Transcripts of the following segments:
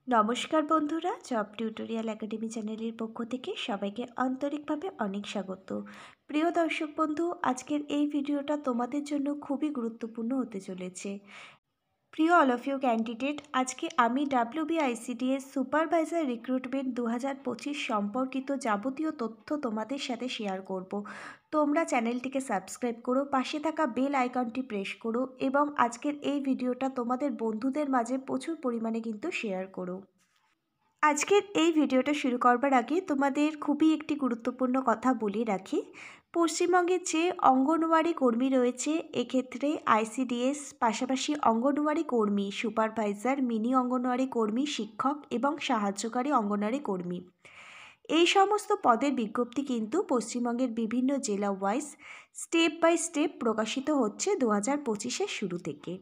নমস্কার বন্ধুরা, job tutorial academy চ্যানেলের পক্ষ থেকে সবাইকে আন্তরিকভাবে অনেক স্বাগত। প্রিয় দর্শক বন্ধু, আজকের এই ভিডিওটা তোমাদের জন্য খুবই গুরুত্বপূর্ণ হতে চলেছে। প্রিয় অল অফ ইউ ক্যান্ডিডেট, আজকে আমি WBICDS সুপারভাইজার রিক্রুটমেন্ট 2025 সম্পর্কিত যাবতীয় তথ্য তোমাদের সাথে শেয়ার করব। তোমরা চ্যানেলটিকে সাবস্ক্রাইব করো, পাশে থাকা বেল আইকনটি প্রেস করো এবং আজকের এই ভিডিওটা তোমাদের বন্ধুদের মাঝে প্রচুর পরিমাণে কিন্তু শেয়ার করো। আজকের এই ভিডিওটা শুরু করবার আগে তোমাদের খুবই একটি গুরুত্বপূর্ণ কথা বলে রাখি। পশ্চিমবঙ্গের যে অঙ্গনওয়াড়ি কর্মী রয়েছে, এক্ষেত্রে ICDS পাশাপাশি অঙ্গনওয়াড়ি কর্মী, সুপারভাইজার, মিনি অঙ্গনওয়াড়ি কর্মী, শিক্ষক এবং সাহায্যকারী অঙ্গনওয়াড়ি কর্মী, এই সমস্ত পদের বিজ্ঞপ্তি কিন্তু পশ্চিমবঙ্গের বিভিন্ন জেলা ওয়াইজ স্টেপ বাই স্টেপ প্রকাশিত হচ্ছে 2025-এর শুরু থেকে।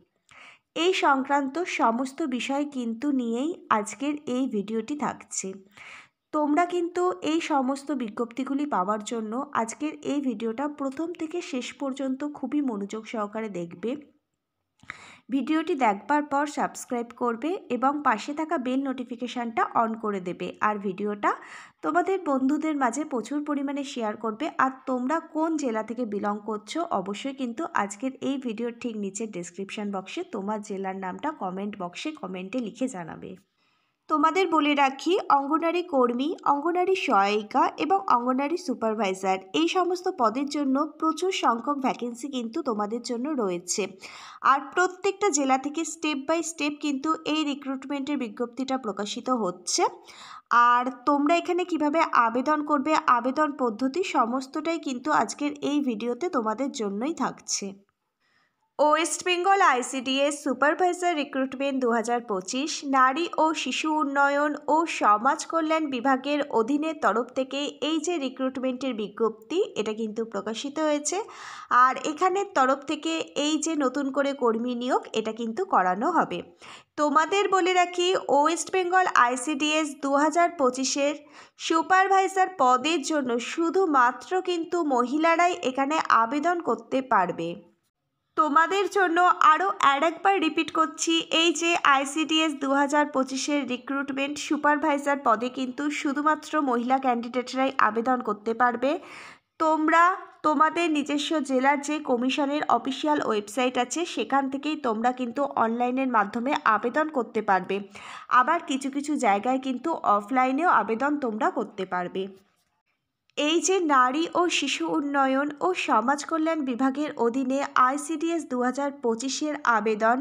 এই সংক্রান্ত সমস্ত বিষয় কিন্তু নিয়েই আজকের এই ভিডিওটি থাকছে। তোমরা কিন্তু এই সমস্ত বিজ্ঞপ্তিগুলি পাওয়ার জন্য আজকের এই ভিডিওটা প্রথম থেকে শেষ পর্যন্ত খুবই মনোযোগ সহকারে দেখবে। ভিডিওটি দেখবার পর সাবস্ক্রাইব করবে এবং পাশে থাকা বেল নোটিফিকেশানটা অন করে দেবে, আর ভিডিওটা তোমাদের বন্ধুদের মাঝে প্রচুর পরিমাণে শেয়ার করবে। আর তোমরা কোন জেলা থেকে বিলং করছো অবশ্যই কিন্তু আজকের এই ভিডিওর ঠিক নিচে ডেসক্রিপশান বক্সে তোমার জেলার নামটা কমেন্ট বক্সে কমেন্টে লিখে জানাবে। তোমাদের বলে রাখি, অঙ্গনারী কর্মী, অঙ্গনারী সহায়িকা এবং অঙ্গনারী সুপারভাইজার এই সমস্ত পদের জন্য প্রচুর সংখ্যক ভ্যাকেন্সি কিন্তু তোমাদের জন্য রয়েছে। আর প্রত্যেকটা জেলা থেকে স্টেপ বাই স্টেপ কিন্তু এই রিক্রুটমেন্টের বিজ্ঞপ্তিটা প্রকাশিত হচ্ছে। আর তোমরা এখানে কিভাবে আবেদন করবে, আবেদন পদ্ধতি সমস্তটাই কিন্তু আজকের এই ভিডিওতে তোমাদের জন্যই থাকছে। West Bengal ICDS supervisor recruitment 2025 নারী ও শিশু উন্নয়ন ও সমাজ কল্যাণ বিভাগের অধীনের তরফ থেকে এই যে রিক্রুটমেন্টের বিজ্ঞপ্তি, এটা কিন্তু প্রকাশিত হয়েছে। আর এখানের তরফ থেকে এই যে নতুন করে কর্মী নিয়োগ, এটা কিন্তু করানো হবে। তোমাদের বলে রাখি, ওয়েস্ট বেঙ্গল ICDS 2025-এর সুপারভাইজার পদের জন্য শুধুমাত্র কিন্তু মহিলারাই এখানে আবেদন করতে পারবে। তোমাদের জন্য আরও একবার রিপিট করছি, এই যে ICDS 2025-এর রিক্রুটমেন্ট সুপারভাইজার পদে কিন্তু শুধুমাত্র মহিলা ক্যান্ডিডেটরাই আবেদন করতে পারবে। তোমরা তোমাদের নিজস্ব জেলার যে কমিশনের অফিসিয়াল ওয়েবসাইট আছে সেখান থেকেই তোমরা কিন্তু অনলাইনের মাধ্যমে আবেদন করতে পারবে। আবার কিছু কিছু জায়গায় কিন্তু অফলাইনেও আবেদন তোমরা করতে পারবে। এই যে নারী ও শিশু উন্নয়ন ও সমাজ কল্যাণ বিভাগের অধীনে ICDS 2025-এর আবেদন,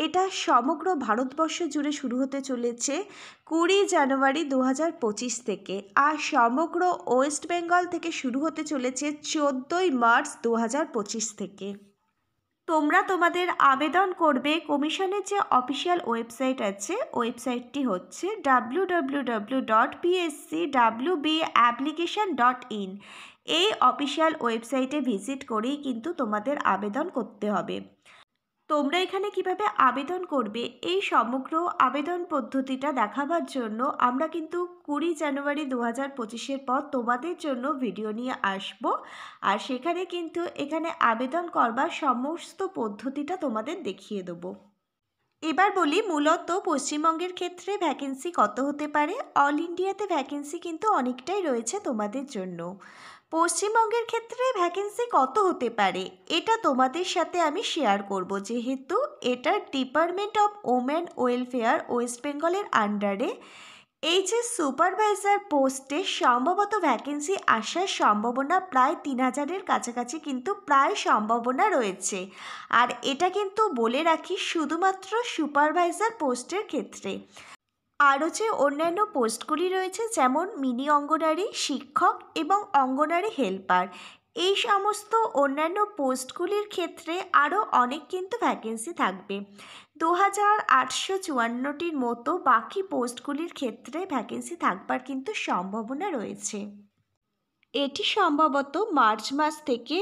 এটা সমগ্র ভারতবর্ষ জুড়ে শুরু হতে চলেছে 20 জানুয়ারি 2025 থেকে। আর সমগ্র ওয়েস্ট বেঙ্গল থেকে শুরু হতে চলেছে 14 মার্চ 2025 থেকে। তোমরা তোমাদের আবেদন করবে কমিশনের যে অফিসিয়াল ওয়েবসাইট আছে, ওয়েবসাইটটি হচ্ছে www.pscwbapplication.in। এই অফিসিয়াল ওয়েবসাইটে ভিজিট করেই কিন্তু তোমাদের আবেদন করতে হবে। তোমরা এখানে কিভাবে আবেদন করবে এই সমগ্র আবেদন পদ্ধতিটা দেখাবার জন্য আমরা কিন্তু 20 জানুয়ারি 2025-এর পর তোমাদের জন্য ভিডিও নিয়ে আসব। আর সেখানে কিন্তু এখানে আবেদন করবার সমস্ত পদ্ধতিটা তোমাদের দেখিয়ে দেবো। এবার বলি, মূলত পশ্চিমবঙ্গের ক্ষেত্রে ভ্যাকেন্সি কত হতে পারে। অল ইন্ডিয়াতে ভ্যাকেন্সি কিন্তু অনেকটাই রয়েছে তোমাদের জন্য। পশ্চিমবঙ্গের ক্ষেত্রে ভ্যাকেন্সি কত হতে পারে এটা তোমাদের সাথে আমি শেয়ার করব, যেহেতু এটা department of women welfare West বেঙ্গলের আন্ডারে। এই যে সুপারভাইজার পোস্টে সম্ভবত ভ্যাকেন্সি আসার সম্ভাবনা প্রায় 3000-এর কাছাকাছি কিন্তু প্রায় সম্ভাবনা রয়েছে। আর এটা কিন্তু বলে রাখি শুধুমাত্র সুপারভাইজার পোস্টের ক্ষেত্রে। আরও যে অন্যান্য পোস্টগুলি রয়েছে, যেমন মিনি অঙ্গনারী, শিক্ষক এবং অঙ্গনারী হেল্পার, এই সমস্ত অন্যান্য পোস্টগুলির ক্ষেত্রে আরও অনেক কিন্তু ভ্যাকেন্সি থাকবে। 2854-টির মতো বাকি পোস্টগুলির ক্ষেত্রে ভ্যাকেন্সি থাকবার কিন্তু সম্ভাবনা রয়েছে। এটি সম্ভবত মার্চ মাস থেকে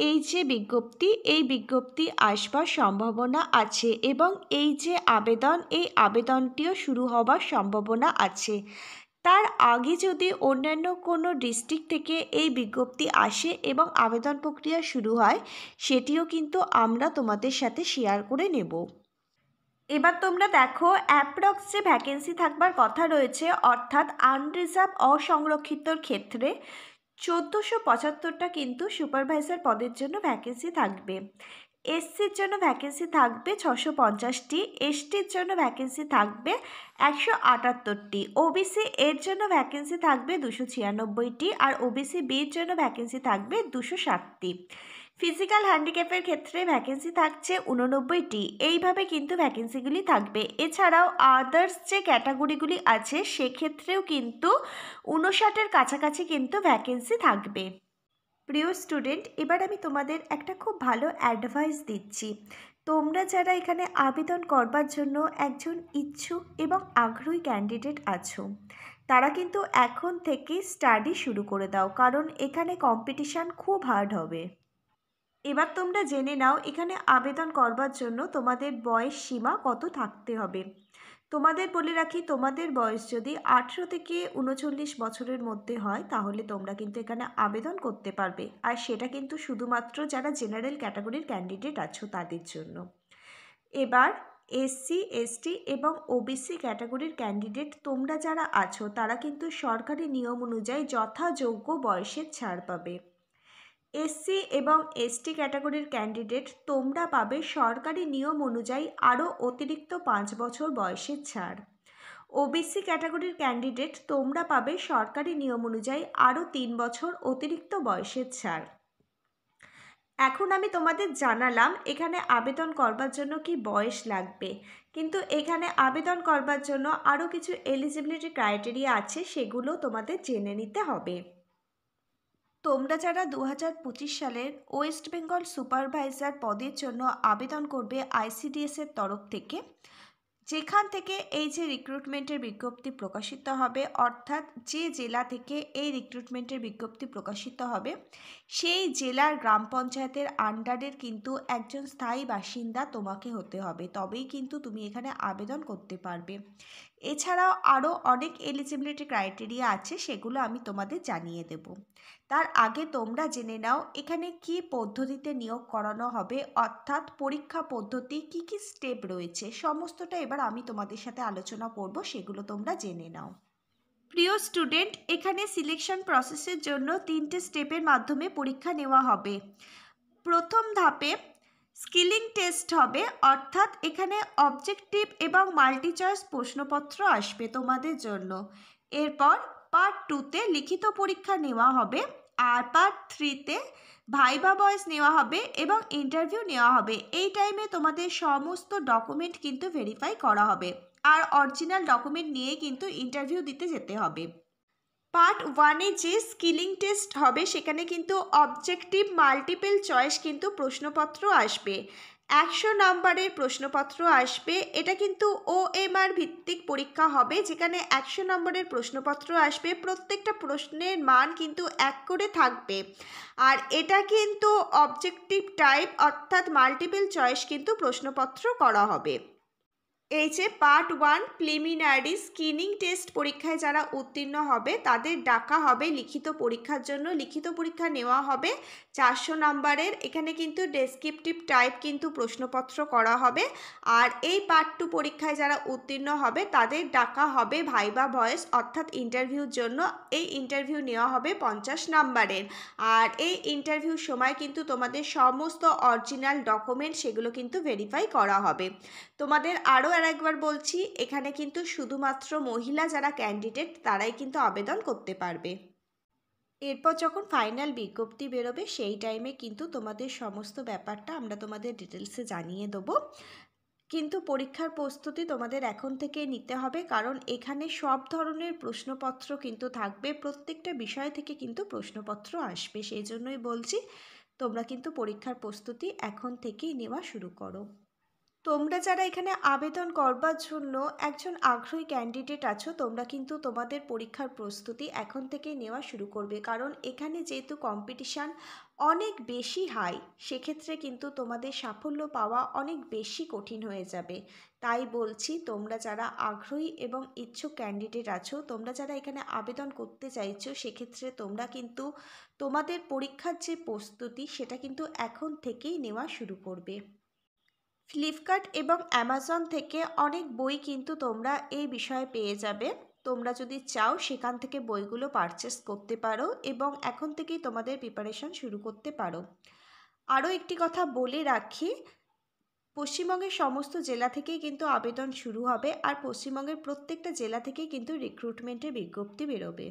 এই যে বিজ্ঞপ্তি, এই বিজ্ঞপ্তি আসবার সম্ভাবনা আছে এবং এই যে আবেদন, এই আবেদনটিও শুরু হবার সম্ভাবনা আছে। তার আগে যদি অন্যান্য কোনো ডিস্ট্রিক্ট থেকে এই বিজ্ঞপ্তি আসে এবং আবেদন প্রক্রিয়া শুরু হয়, সেটিও কিন্তু আমরা তোমাদের সাথে শেয়ার করে নেব। এবার তোমরা দেখো অ্যাপ্রক্স যে ভ্যাকেন্সি থাকবার কথা রয়েছে, অর্থাৎ আনরিজার্ভ অসংরক্ষিতর ক্ষেত্রে 1475টা কিন্তু সুপারভাইজার পদের জন্য ভ্যাকেন্সি থাকবে। এসসির জন্য ভ্যাকেন্সি থাকবে 650টি, এসটির জন্য ভ্যাকেন্সি থাকবে 178টি, ওবিসি এর জন্য ভ্যাকেন্সি থাকবে 296টি, আর ওবিসি বির জন্য ভ্যাকেন্সি থাকবে 260টি। ফিজিক্যাল হ্যান্ডিক্যাপের ক্ষেত্রে ভ্যাকেন্সি থাকছে 89টি। এইভাবে কিন্তু ভ্যাকেন্সিগুলি থাকবে। এছাড়াও আদার্স যে ক্যাটাগরিগুলি আছে সেক্ষেত্রেও কিন্তু 59-এর কাছাকাছি কিন্তু ভ্যাকেন্সি থাকবে। প্রিয় স্টুডেন্ট, এবার আমি তোমাদের একটা খুব ভালো অ্যাডভাইস দিচ্ছি। তোমরা যারা এখানে আবেদন করবার জন্য একজন ইচ্ছুক এবং আগ্রহী ক্যান্ডিডেট আছো, তারা কিন্তু এখন থেকেই স্টাডি শুরু করে দাও, কারণ এখানে কম্পিটিশান খুব হার্ড হবে। এবার তোমরা জেনে নাও এখানে আবেদন করবার জন্য তোমাদের বয়স সীমা কত থাকতে হবে। তোমাদের বলে রাখি, তোমাদের বয়স যদি 18 থেকে 39 বছরের মধ্যে হয় তাহলে তোমরা কিন্তু এখানে আবেদন করতে পারবে, আর সেটা কিন্তু শুধুমাত্র যারা জেনারেল ক্যাটাগরির ক্যান্ডিডেট আছো তাদের জন্য। এবার এসসি, এসটি এবং ওবিসি ক্যাটাগরির ক্যান্ডিডেট তোমরা যারা আছো তারা কিন্তু সরকারি নিয়ম অনুযায়ী যথাযোগ্য বয়সের ছাড় পাবে। এসসি এবং এসটি ক্যাটাগরির ক্যান্ডিডেট তোমরা পাবে সরকারি নিয়ম অনুযায়ী আরও অতিরিক্ত 5 বছর বয়সের ছাড়। ওবিসি ক্যাটাগরির ক্যান্ডিডেট তোমরা পাবে সরকারি নিয়ম অনুযায়ী আরও 3 বছর অতিরিক্ত বয়সের ছাড়। এখন আমি তোমাদের জানালাম এখানে আবেদন করবার জন্য কি বয়স লাগবে, কিন্তু এখানে আবেদন করবার জন্য আরও কিছু এলিজিবিলিটি ক্রাইটেরিয়া আছে, সেগুলো তোমাদের জেনে নিতে হবে। তোমরা যারা 2025 সালের ওয়েস্ট বেঙ্গল সুপারভাইজার পদের জন্য আবেদন করবে আইসিডিএসের তরফ থেকে, যেখান থেকে এই যে রিক্রুটমেন্টের বিজ্ঞপ্তি প্রকাশিত হবে, অর্থাৎ যে জেলা থেকে এই রিক্রুটমেন্টের বিজ্ঞপ্তি প্রকাশিত হবে সেই জেলার গ্রাম পঞ্চায়েতের আন্ডারের কিন্তু একজন স্থায়ী বাসিন্দা তোমাকে হতে হবে, তবেই কিন্তু তুমি এখানে আবেদন করতে পারবে। এছাড়াও আরও অনেক এলিজিবিলিটি ক্রাইটেরিয়া আছে, সেগুলো আমি তোমাদের জানিয়ে দেব। তার আগে তোমরা জেনে নাও এখানে কি পদ্ধতিতে নিয়োগ করানো হবে, অর্থাৎ পরীক্ষা পদ্ধতি কি কি স্টেপ রয়েছে, সমস্তটা এবার আমি তোমাদের সাথে আলোচনা করব, সেগুলো তোমরা জেনে নাও। প্রিয় স্টুডেন্ট, এখানে সিলেকশন প্রসেসের জন্য 3টে স্টেপের মাধ্যমে পরীক্ষা নেওয়া হবে। প্রথম ধাপে স্কিলিং টেস্ট হবে, অর্থাৎ এখানে অবজেক্টিভ এবং মাল্টি চয়েস প্রশ্নপত্র আসবে তোমাদের জন্য। এরপর পার্ট 2তে লিখিত পরীক্ষা নেওয়া হবে, আর পার্ট 3তে ভাইভা ভয়েস নেওয়া হবে এবং ইন্টারভিউ নেওয়া হবে। এই টাইমে তোমাদের সমস্ত ডকুমেন্ট কিন্তু ভেরিফাই করা হবে, আর অরিজিনাল ডকুমেন্ট নিয়ে কিন্তু ইন্টারভিউ দিতে যেতে হবে। পার্ট 1-এ যে স্কিলিং টেস্ট হবে সেখানে কিন্তু অবজেক্টিভ মাল্টিপল চয়েস কিন্তু প্রশ্নপত্র আসবে, 100 নম্বরের প্রশ্নপত্র আসবে। এটা কিন্তু OMR ভিত্তিক পরীক্ষা হবে, যেখানে 100 নম্বরের প্রশ্নপত্র আসবে, প্রত্যেকটা প্রশ্নের মান কিন্তু 1 করে থাকবে। আর এটা কিন্তু অবজেক্টিভ টাইপ, অর্থাৎ মাল্টিপল চয়েস কিন্তু প্রশ্নপত্র করা হবে। এই যে পার্ট 1 প্রিলিমিনারি স্ক্রিনিং টেস্ট পরীক্ষায় যারা উত্তীর্ণ হবে তাদের ডাকা হবে লিখিত পরীক্ষার জন্য। লিখিত পরীক্ষা নেওয়া হবে 400 নম্বরের। এখানে কিন্তু ডেসক্রিপটিভ টাইপ কিন্তু প্রশ্নপত্র করা হবে। আর এই পার্ট 2 পরীক্ষায় যারা উত্তীর্ণ হবে তাদের ডাকা হবে ভাইভা ভয়েস, অর্থাৎ ইন্টারভিউর জন্য। এই ইন্টারভিউ নেওয়া হবে 50 নম্বরের। আর এই ইন্টারভিউর সময় কিন্তু তোমাদের সমস্ত অরিজিনাল ডকুমেন্ট সেগুলো কিন্তু ভেরিফাই করা হবে। তোমাদের আরও একবার বলছি, এখানে কিন্তু শুধুমাত্র মহিলা যারা ক্যান্ডিডেট তারাই কিন্তু আবেদন করতে পারবে। এরপর যখন ফাইনাল বিজ্ঞপ্তি বেরোবে সেই টাইমে কিন্তু তোমাদের সমস্ত ব্যাপারটা আমরা তোমাদের ডিটেলসে জানিয়ে দেবো। কিন্তু পরীক্ষার প্রস্তুতি তোমাদের এখন থেকে নিতে হবে, কারণ এখানে সব ধরনের প্রশ্নপত্র কিন্তু থাকবে, প্রত্যেকটা বিষয় থেকে কিন্তু প্রশ্নপত্র আসবে। সেই জন্যই বলছি তোমরা কিন্তু পরীক্ষার প্রস্তুতি এখন থেকেই নেওয়া শুরু করো। তোমরা যারা এখানে আবেদন করবার জন্য একজন আগ্রহী ক্যান্ডিডেট আছো, তোমরা কিন্তু তোমাদের পরীক্ষার প্রস্তুতি এখন থেকেই নেওয়া শুরু করবে, কারণ এখানে যেহেতু কম্পিটিশান অনেক বেশি হাই, সেক্ষেত্রে কিন্তু তোমাদের সাফল্য পাওয়া অনেক বেশি কঠিন হয়ে যাবে। তাই বলছি তোমরা যারা আগ্রহী এবং ইচ্ছুক ক্যান্ডিডেট আছো, তোমরা যারা এখানে আবেদন করতে চাইছো, সেক্ষেত্রে তোমরা কিন্তু তোমাদের পরীক্ষার যে প্রস্তুতি সেটা কিন্তু এখন থেকেই নেওয়া শুরু করবে। ফ্লিপকার্ট এবং অ্যামাজন থেকে অনেক বই কিন্তু তোমরা এই বিষয়ে পেয়ে যাবে। তোমরা যদি চাও সেখান থেকে বইগুলো পারচেস করতে পারো এবং এখন থেকেই তোমাদের প্রিপারেশন শুরু করতে পারো। আরও একটি কথা বলে রাখি, পশ্চিমবঙ্গের সমস্ত জেলা থেকেই কিন্তু আবেদন শুরু হবে, আর পশ্চিমবঙ্গের প্রত্যেকটা জেলা থেকেই কিন্তু রিক্রুটমেন্টের বিজ্ঞপ্তি বেরোবে।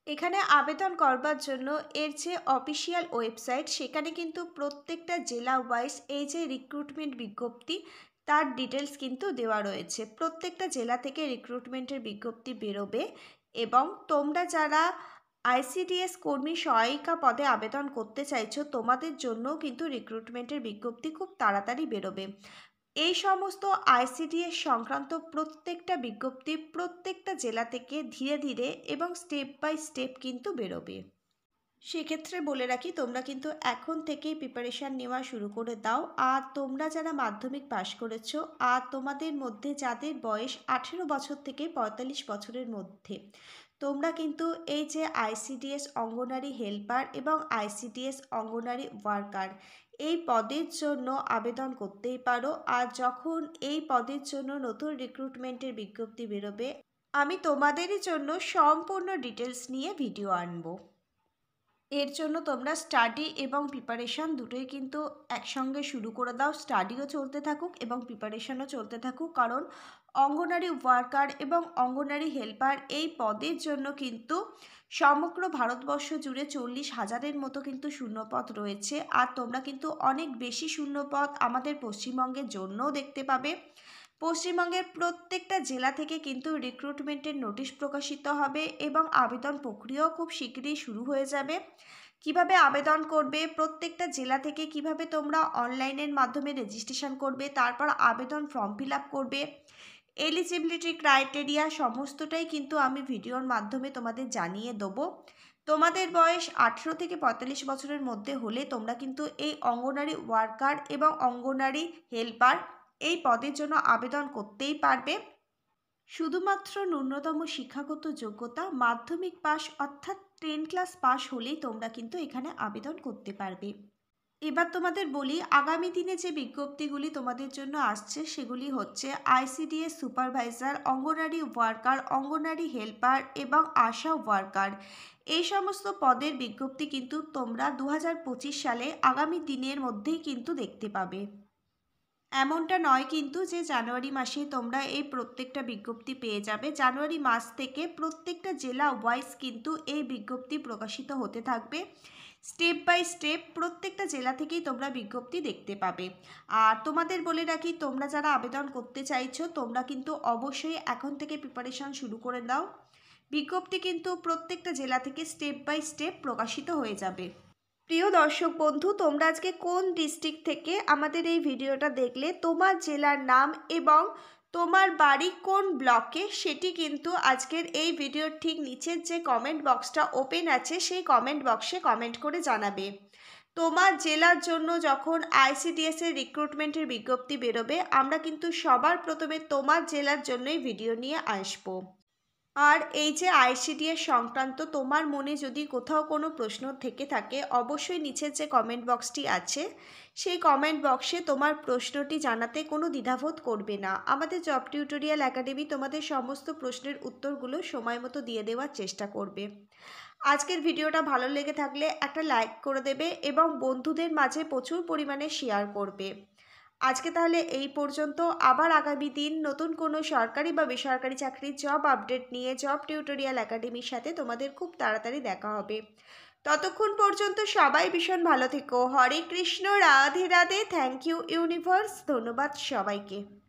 এখানে আবেদন করবার জন্য এর যে অফিসিয়াল ওয়েবসাইট, সেখানে কিন্তু প্রত্যেকটা জেলা ওয়াইজ এই যে রিক্রুটমেন্ট বিজ্ঞপ্তি তার ডিটেলস কিন্তু দেওয়া রয়েছে। প্রত্যেকটা জেলা থেকে রিক্রুটমেন্টের বিজ্ঞপ্তি বেরোবে এবং তোমরা যারা আইসিডিএস কর্মী সহায়িকা পদে আবেদন করতে চাইছো, তোমাদের জন্য কিন্তু রিক্রুটমেন্টের বিজ্ঞপ্তি খুব তাড়াতাড়ি বেরোবে। এই সমস্ত আইসিডিএস সংক্রান্ত প্রত্যেকটা বিজ্ঞপ্তি প্রত্যেকটা জেলা থেকে ধীরে ধীরে এবং স্টেপ বাই স্টেপ কিন্তু বেরোবে। সেক্ষেত্রে বলে রাখি, তোমরা কিন্তু এখন থেকেই প্রিপারেশান নেওয়া শুরু করে দাও। আর তোমরা যারা মাধ্যমিক পাশ করেছো আর তোমাদের মধ্যে যাদের বয়স 18 বছর থেকে 45 বছরের মধ্যে, তোমরা কিন্তু এই যে আইসিডিএস অঙ্গনারী হেল্পার এবং আইসিডিএস অঙ্গনারী ওয়ার্কার এই পদের জন্য আবেদন করতেই পারো। আর যখন এই পদের জন্য নতুন রিক্রুটমেন্টের বিজ্ঞপ্তি বেরোবে, আমি তোমাদেরই জন্য সম্পূর্ণ ডিটেলস নিয়ে ভিডিও আনবো। এর জন্য তোমরা স্টাডি এবং প্রিপারেশান দুটোই কিন্তু একসঙ্গে শুরু করে দাও। স্টাডিও চলতে থাকুক এবং প্রিপারেশানও চলতে থাকুক, কারণ অঙ্গনারী ওয়ার্কার এবং অঙ্গনারী হেল্পার এই পদের জন্য কিন্তু সমগ্র ভারতবর্ষ জুড়ে 40,000-এর মতো কিন্তু শূন্যপদ রয়েছে। আর তোমরা কিন্তু অনেক বেশি শূন্যপদ আমাদের পশ্চিমবঙ্গের জন্যও দেখতে পাবে। পশ্চিমবঙ্গের প্রত্যেকটা জেলা থেকে কিন্তু রিক্রুটমেন্টের নোটিশ প্রকাশিত হবে এবং আবেদন প্রক্রিয়াও খুব শীঘ্রই শুরু হয়ে যাবে। কিভাবে আবেদন করবে, প্রত্যেকটা জেলা থেকে কিভাবে তোমরা অনলাইনের মাধ্যমে রেজিস্ট্রেশন করবে, তারপর আবেদন ফর্ম ফিল আপ করবে, এলিজিবিলিটি ক্রাইটেরিয়া সমস্তটাই কিন্তু আমি ভিডিওর মাধ্যমে তোমাদের জানিয়ে দেবো। তোমাদের বয়স 18 থেকে 45 বছরের মধ্যে হলে তোমরা কিন্তু এই অঙ্গনারী ওয়ার্কার এবং অঙ্গনারী হেল্পার এই পদের জন্য আবেদন করতেই পারবে। শুধুমাত্র ন্যূনতম শিক্ষাগত যোগ্যতা মাধ্যমিক পাস অর্থাৎ 10 ক্লাস পাস হলেই তোমরা কিন্তু এখানে আবেদন করতে পারবে। এবার তোমাদের বলি, আগামী দিনে যে বিজ্ঞপ্তিগুলি তোমাদের জন্য আসছে সেগুলি হচ্ছে আইসিডিএস সুপারভাইজার, অঙ্গনারী ওয়ার্কার, অঙ্গনারী হেল্পার এবং আশা ওয়ার্কার। এই সমস্ত পদের বিজ্ঞপ্তি কিন্তু তোমরা 2025 সালে আগামী দিনের মধ্যেই কিন্তু দেখতে পাবে। এমনটা নয় কিন্তু যে জানুয়ারি মাসেই তোমরা এই প্রত্যেকটা বিজ্ঞপ্তি পেয়ে যাবে। জানুয়ারি মাস থেকে প্রত্যেকটা জেলা ওয়াইজ কিন্তু এই বিজ্ঞপ্তি প্রকাশিত হতে থাকবে। স্টেপ বাই স্টেপ প্রত্যেকটা জেলা থেকেই তোমরা বিজ্ঞপ্তি দেখতে পাবে। আর তোমাদের বলে রাখি, তোমরা যারা আবেদন করতে চাইছো তোমরা কিন্তু অবশ্যই এখন থেকে প্রিপারেশন শুরু করে দাও। বিজ্ঞপ্তি কিন্তু প্রত্যেকটা জেলা থেকে স্টেপ বাই স্টেপ প্রকাশিত হয়ে যাবে। প্রিয় দর্শক বন্ধু, তোমরা আজকে কোন ডিস্ট্রিক্ট থেকে আমাদের এই ভিডিওটা দেখলে, তোমার জেলার নাম এবং তোমার বাড়ি কোন ব্লকে সেটি কিন্তু আজকের এই ভিডিওর ঠিক নিচের যে কমেন্ট বক্সটা ওপেন আছে সেই কমেন্ট বক্সে কমেন্ট করে জানাবে। তোমার জেলার জন্য যখন আইসিডিএস এর রিক্রুটমেন্টের বিজ্ঞপ্তি বেরোবে, আমরা কিন্তু সবার প্রথমে তোমার জেলার জন্যই ভিডিও নিয়ে আসবো। আর এই যে আইসিডিএস সংক্রান্ত তোমার মনে যদি কোথাও কোনো প্রশ্ন থেকে থাকে, অবশ্যই নিচের যে কমেন্ট বক্সটি আছে সেই কমেন্ট বক্সে তোমার প্রশ্নটি জানাতে কোনো দ্বিধাবোধ করবে না। আমাদের জব টিউটোরিয়াল একাডেমি তোমাদের সমস্ত প্রশ্নের উত্তরগুলো সময় মতো দিয়ে দেওয়ার চেষ্টা করবে। আজকের ভিডিওটা ভালো লেগে থাকলে একটা লাইক করে দেবে এবং বন্ধুদের মাঝে প্রচুর পরিমাণে শেয়ার করবে। আজকে তাহলে এই পর্যন্ত। আবার আগামী দিন নতুন কোনো সরকারি বা বেসরকারি চাকরির জব আপডেট নিয়ে জব টিউটোরিয়াল একাডেমির সাথে তোমাদের খুব তাড়াতাড়ি দেখা হবে। ততক্ষণ পর্যন্ত সবাই ভীষণ ভালো থেকো। Hare Krishna, Radhe Radhe. Thank you universe. ধন্যবাদ সবাইকে।